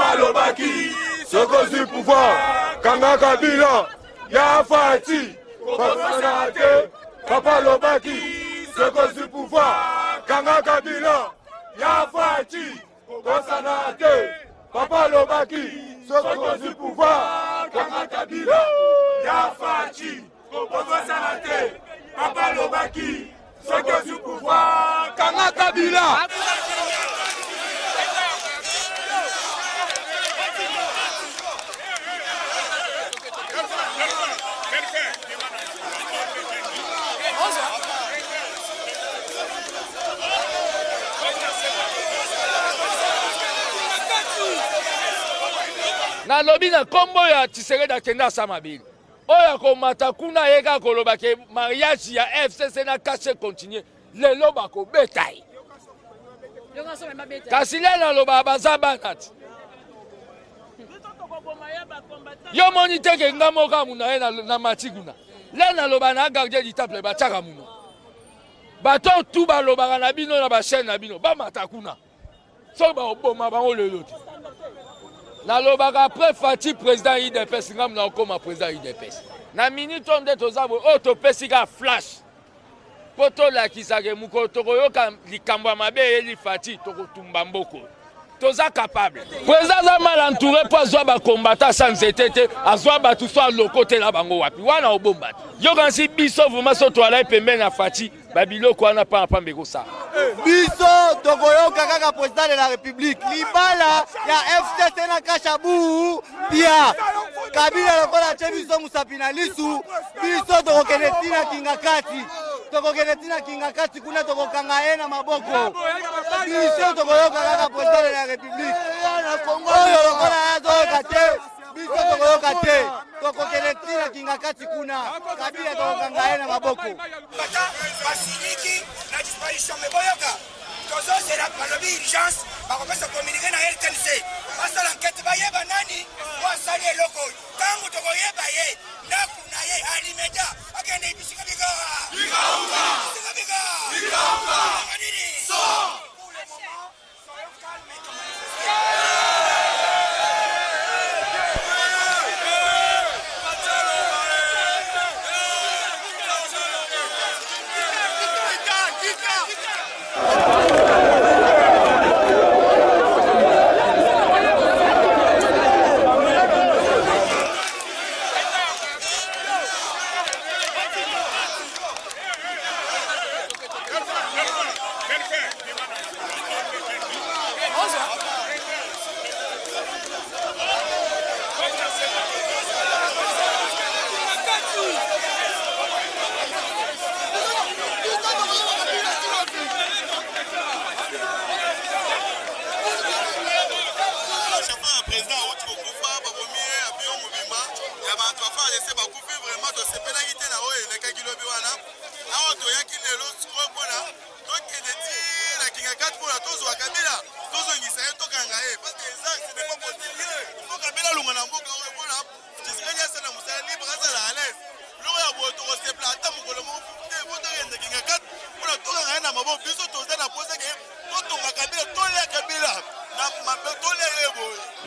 Papa Lobaki, Soko du pouvoir, Kanga Kabila, Ya Fati, Papa Lobaki, Soko du pouvoir, Kanga Kabila, Ya Fati, Papa Lobaki, Soko du pouvoir, Kanga Kabila, Ya Fati, Papa Lobaki, Soko du pouvoir, Kanga Kabila. Na lobi na kombo ya Tshisekedi akenda asama bili. Oya komata kuna yeka koloba ke mariage ya FCC na cache continuer. Lelo bako betai. Kasi lela loba bazaba nati. Yo moni teke ngamo ka muna ye na matiguna. Lena loba na gardien du temple ba tchaka muna. Bato tout ba loba na bino na ba chaîne na bino ba matakuna. So ba oboma ba lelo. Nalobaka après Fati président IDPS ngam na okoma président IDPS. Na minute on de tozabo auto pesika flash. Poto la kisage muko tokoyoka likambo mabe eli Fati tokotumba mboko. Toza capable. Président za mal entouré pour azwa ba combattant sans été azwa ba tout soit le côté la bango wapi. Wana obomba. Yo kansi biso vraiment so to ala pembe na Fati babilo ko ana pa mbeko sa. Biso tokoyoka kaka président de la République libala ya FCC na kashabu pia Kabila lokola che biso musapina lisu biso tokokenetina kingakati tokokenetina kingakati kuna tokokanga ye na maboko biso tokoyoka kaka président de la République oyo lokola azoyoka te biso tokoyoka te tokokenetina kingakati kuna Kabila tokokanga ye na maboko basiliki na disparition meboyoka tozo sera balobi urgence bakopesa communiquer na RTNC basala enquête bayeba nani wasali eloko tangu tokoyeba ye ndaku na ye alimeda akende bisika biga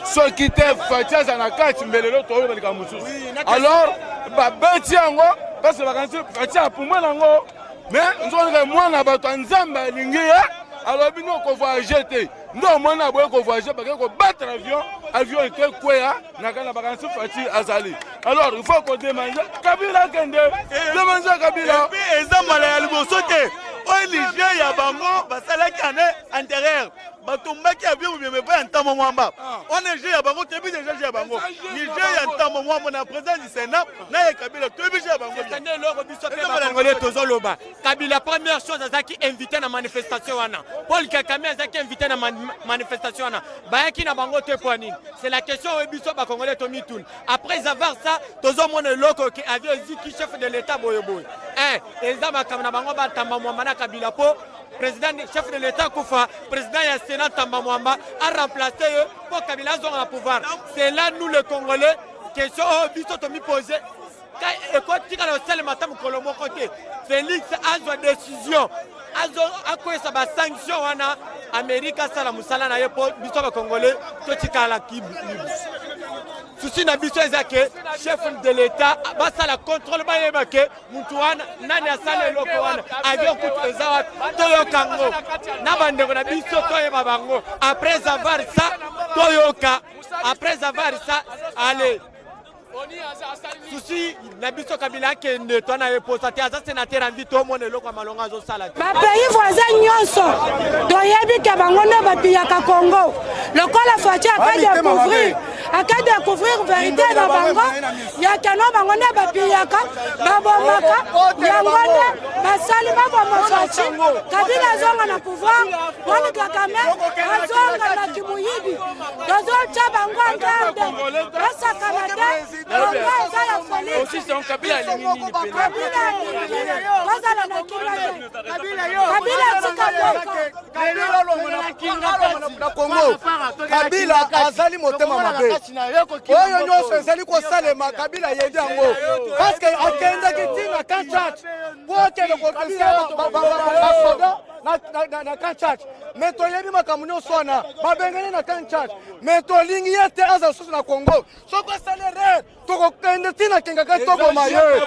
Ce qui était Fati na kati mbelelo to yo lika mususu. Alors ba beti yango parce que vacances Fati a pour moi nango mais nzo ke mwana bato nzamba lingi ya alors bino ko voyager ndo mwana boye ko voyager parce que ko battre avion était kwea na kana vacances Fati azali. Alors il faut qu'on demande Kabila kende demande Kabila et ezamala ya liboso te Olivier ya bango basalaki ane antérieur batumbaki avion mais pas ntamo mwamba on est ya bango tebi déjà ya bango Niger ya ntamo mwamba na président du Sénat na ya Kabila tebi ya bango tande loko biso pe bangolé tozoloba Kabila première chose azaki invité na manifestation wana Paul Kagame azaki invité na manifestation wana bayaki na bango te pour nini c'est la question biso ba congolais to mitun après avoir ça tozomona loko ki avion ziki chef de l'état boyoboy ezama kamna bango ba tamba mwamba na Kabila po président chef de l'état Koufa président ya Sénat Tamba Mwamba a remplacé eux pour Kabila zonga pouvoir. C'est là nous les Congolais question biso to mi poser ekotika na osalema ata mokolo moko te Félix azwa décision akoyesa basanction wana Amérique asala mosala na ye mpo biso bakongole totikala libre. Souci na biso eza ke chef de l'État basala contrôle bayeba ke mutu wana nani asala eloko wana avion kutu eza wapi toyoka ngo na bandeko na biso toyeba bango après avoir ça toyoka après avoir ça allez souci na biso Kabila akende twana eposa te aza sénateur envi tomona eloko ya malonga azosala te bapays voisin nyonso toyebi ke bango nde bapiyaka Congo lokola Faci aka découvrir vérité na bango yakeno bango nde bapiyaka babomaka yango nde basali baboma Faci Kabila azonga na pouvoir wani Kagame azonga na kimuyibi tozotya bango en garde basakana te aussi c'est un Kabila éliminé Kabila azali motema mabe oyo nyonso ezali kosalema Kabila yebi yango parce que akendaki ntina Kanchach po okende kopesa basoda na Kanchach mais toyebi makambo nyonso wana babengani na Kanchach mais tolingi ye te aza susu na Congo soko asali re tokokende ntina kengaka toboma ye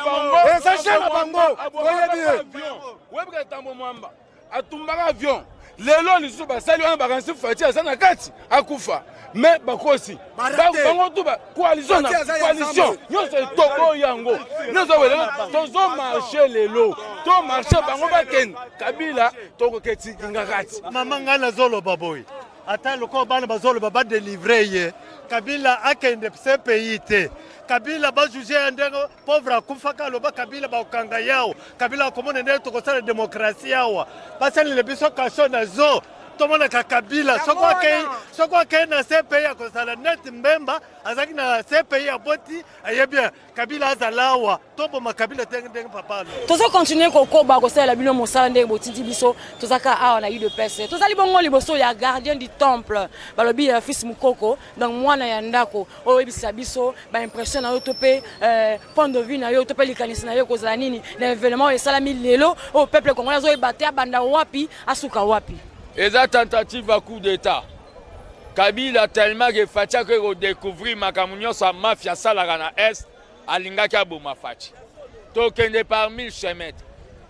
ezashe na bango toyebi ye webika tambo mwamba atumbaka avion lelo lisusu basali wana bakanisi Faci aza na kati akufa mais bakosi bango tu coalition na coalition nyonso etoko yango nyonso welelo tozo marché lelo to marché bango bakende Kabila tokoketi kinga kati mama ngai nazoloba boye ata loko bana bazoloba badelivre ye Kabila akende CPI te Kabila bajuge ndenge pauvre akufaka loba Kabila baokanga yao Kabila akomona ndenge tokosala demokrasi yawa basalile biso kasho na zo tomona ka Kabila soko akei na CPI akosala net mbemba azaki na CPI aboti ayebia Kabila azalawa toboma Kabila ndenge papalo tozo continuer kokoba kosala bino mosala ndenge botindi biso tozaka awa na UDPS tozali bongo liboso ya gardien du temple balobi ya fils mukoko donc mwana ya ndako oyo ebisa biso ba impression na yo to pe point de vue na yo to pe likanisi na yo kozala nini na événement esalami lelo au peuple congolais zo ebate abanda wapi asuka wapi eza tentative à coup d'état Kabila tellement que Faci ko découvrir makambo nyonso mafia salaka na est alingaki aboma Faci tokende par 1000 chemins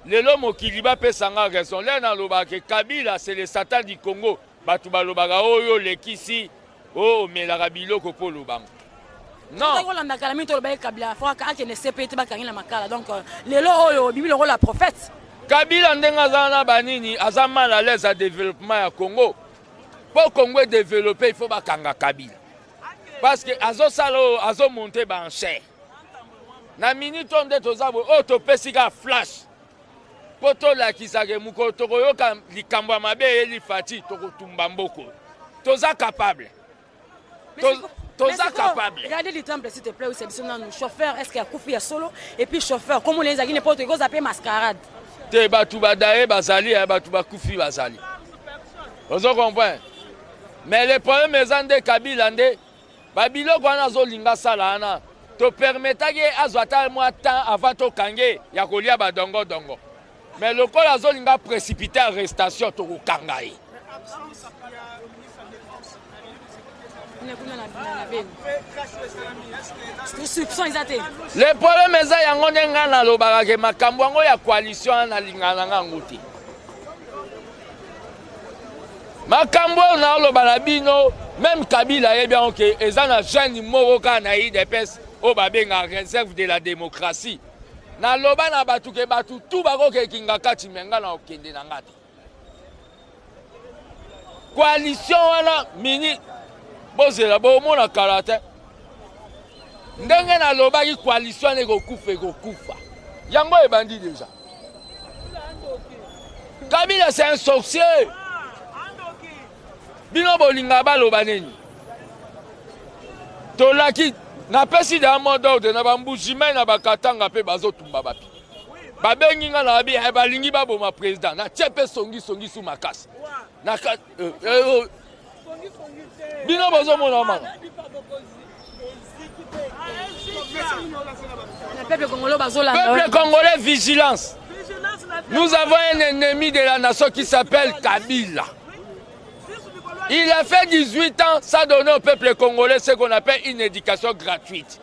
lelo mokili bapesanga raison le nalobaka ke Kabila c'est le Satan du Congo bato balobaka oyo lekisi o omelaka biloko mpo lobango non kolanda kala mito lobaye Kabila faka akende CPT bakangi na makala donc lelo oyo bibi longo la prophète Kabila ndenge aza na banini aza mal à l'aise à développement ya Congo pour Congo développer il faut bakanga Kabila parce que azo monter ba enchère na minute onde tozabo o to pesika flash poto la kisake muko tokoyoka likambo ya mabe eli Faci tokotumba mboko toza capable capable. Regardez le temple s'il te plaît où c'est nous chauffeur est-ce qu'il y a Koufi ya solo et puis chauffeur comme on les a qui n'importe quoi appelle mascarade te batu badaye bazali ya batu bakufi bazali ozo comprendre mais le problème eza nde Kabila nde babiloko wana azolinga sala wana to permetaki azwata mwa temps avant tokange ya kolia badongo mais lokola azolinga précipiter arrestation tokokanga ye le problème eza yango nde ngai nalobaka ke makambo yango ya coalition nalingana ngango te makambo oyo naoloba na bino même Kabila ayebi yango ke eza na jeune moko kaka na UDPS oyo babengaka réserve de la démocratie naloba na bato ke bato tu bakokekinga kati me nga na okende na nga te coalition wana mini bozela bomona kala te ndenge nalobaki coalition ekokufa yango ebandi déjà Kabila c'est un sorcier bino bolinga baloba nini tolaki napesi da mot d'ordre na bambujime na bakatanga mpe bazotumba bapi babengi nga na babi balingi baboma président na tie mpe songi su makasi bino bozomona mama Peuple congolais, peuple congolais, vigilance. Nous avons un ennemi de la nation qui s'appelle Kabila. Il a fait 18 ans, ça donne au peuple congolais ce qu'on appelle une éducation gratuite.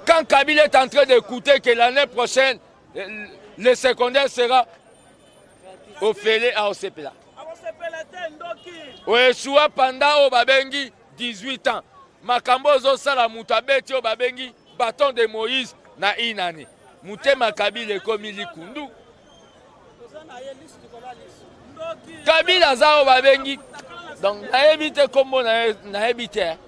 Quand Kabila est en train d'écouter que l'année prochaine, le secondaire sera offert à Osepela. Oeshua pendant Obabengi 18 ans. Makambo Zosala Mutabeti Obabengi, bâton de Moïse na inani. Mutema Kabila komi likundu. Kabila za Obabengi. Donc, naebite kombo naebite.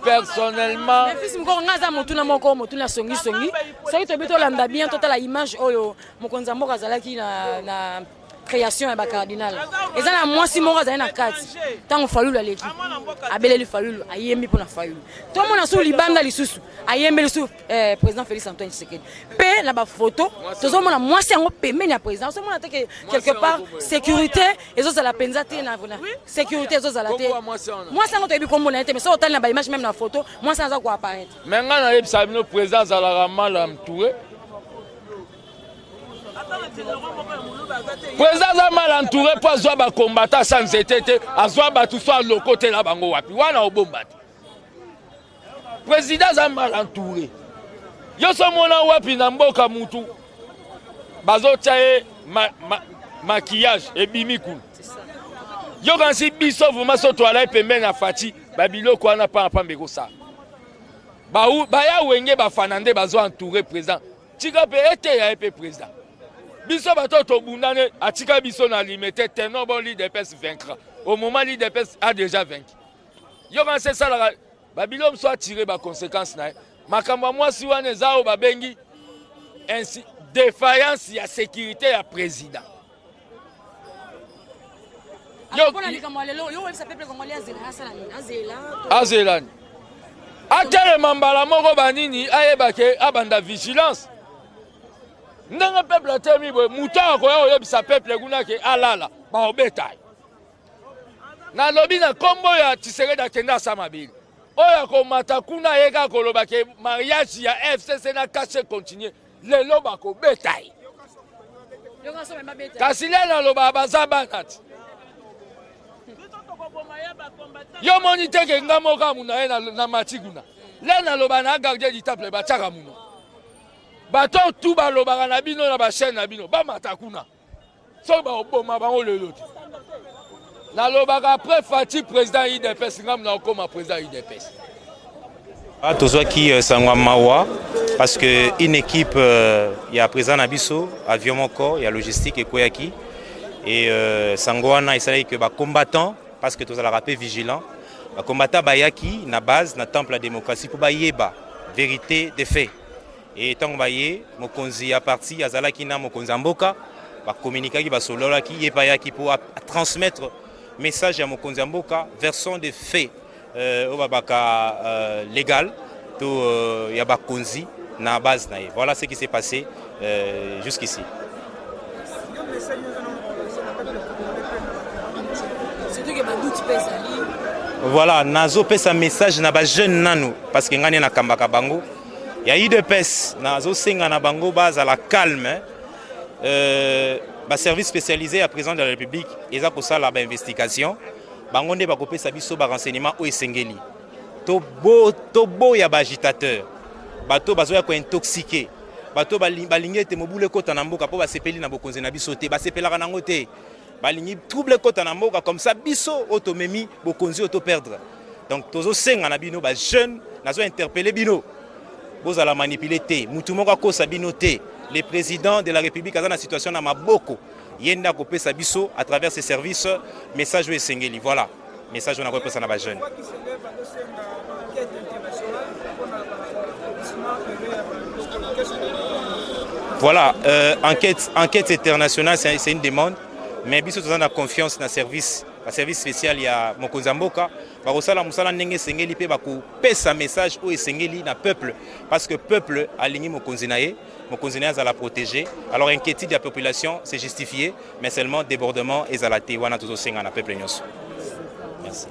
Personnellement, mais fils moko ngaza motuna moko motuna songi songi. Soki to bito landa bien tota la image oyo mokonza moko azalaki na création ya ba cardinal. Eza na mwasi moko azali na kati. Tango falulu aleki. Abeleli falulu ayembi pona falulu. To mona so libanda lisusu ayembi lisusu président Félix Antoine Tshisekedi. Pe na ba photo tozo mona mwasi yango pembeni ya président. So mona te quelque part sécurité ezo za la penza te na vona. Sécurité ezo za la te. Mwasi yango to ebi kombo na te mais so otali na ba image même na photo mwasi aza ko apparaître. Mais ngana yebisa bino président za la mal entouré. Président a mal entouré pour avoir des combattants sans été, avoir tout ça le côté là bango wapi. Wana obombati. Président a mal entouré. Yo so mona wapi na mboka mutu. Bazo tchaye maquillage et bimikul. Yo kansi biso vuma so toala pembe na fati babilo ko na pa mbeko sa. Ba ya wenge ba fanande bazo entouré président. Tika pe ete ya pe président. Biso bato bundane atika biso na limité tenor bon l'IDPS vaincra. Au moment l'IDPS a déjà vaincu. Yo quand c'est ça la Babylone soit tiré ba conséquences na. Makambo moi si wana zao babengi ainsi défaillance ya sécurité ya président. Yo pona likamwalelo yo webisa peuple congolais azela. Azelani. Atele mambala moko banini ayebake abanda vigilance. Ndanga peuple atemi boy muta ko yo yebisa peuple kuna ke alala ba obeta. Na lobi na kombo ya Tshisekedi akenda samabili. Oya ko matakuna yeka ko loba ke mariage ya FCC na caché continuer. Lelo ba ko betai. Yo ngaso mema betai. Kasile na loba bazaba nati. Yo moni teke ngamo ka muna na matiguna. Lena loba na garder du temple ba tchaka muna. Bato tout balobaka na bino na ba chaîne na bino ba matakuna. So ba oboma ba olelo. Na lobaka après Fati président IDPS ngam na okoma président IDPS. Tozwaki sangwa mawa parce que une équipe il y a président Nabiso avion moko il y a logistique et koyaki et sangwana il que ba combattant parce que tozala rapé vigilant ba combattant bayaki na base na temple la démocratie pour ba yeba vérité des faits. Et tant que mokonzi a parti azalaki na mokonzi mboka ba communiquer ba solola ki yepayaki pour transmettre message à mokonzi mboka version des faits au babaka légal to ya ba konzi na base na. Voilà ce qui s'est passé jusqu'ici. Voilà, nazo pesa message na ba jeune nanu parce que ngani na kambaka bango. Il y a eu de pes, nazo senga na bango base à la calme. Service spécialisé à président de la République, ils ont pour ça la investigation. Bango ne ba kopé sa biso ba renseignement o esengeli. Tobo ya ba agitateur. Bato bazo ya ko intoxiqué. Bato balingi te mobule kota na mboka po ba sepeli na bokonzi na biso te, ba sepelaka nango te. Balingi trouble kota na mboka comme ça biso automemi bokonzi auto perdre. Donc tozo senga na bino ba jeune, nazo interpeller bino. Vous allez manipuler té. Moutoumoko ko sabino té. Le président de la République a dans la situation na maboko. Yenda kopé sabiso à travers ses services message we sengeli. Voilà. Message on a repris ça na ba jeune. Voilà, enquête internationale c'est une demande mais biso tozana confiance na service. Le service spécial il y a mokonzi mboka ba kosala musala ndenge sengeli pe ba ko pesa message o esengeli na peuple parce que peuple alingi mokonzi na ye à la protéger. Alors inquiétude de la population c'est justifié mais seulement débordement et zalaté wana tozo senga na peuple nyonso. Merci.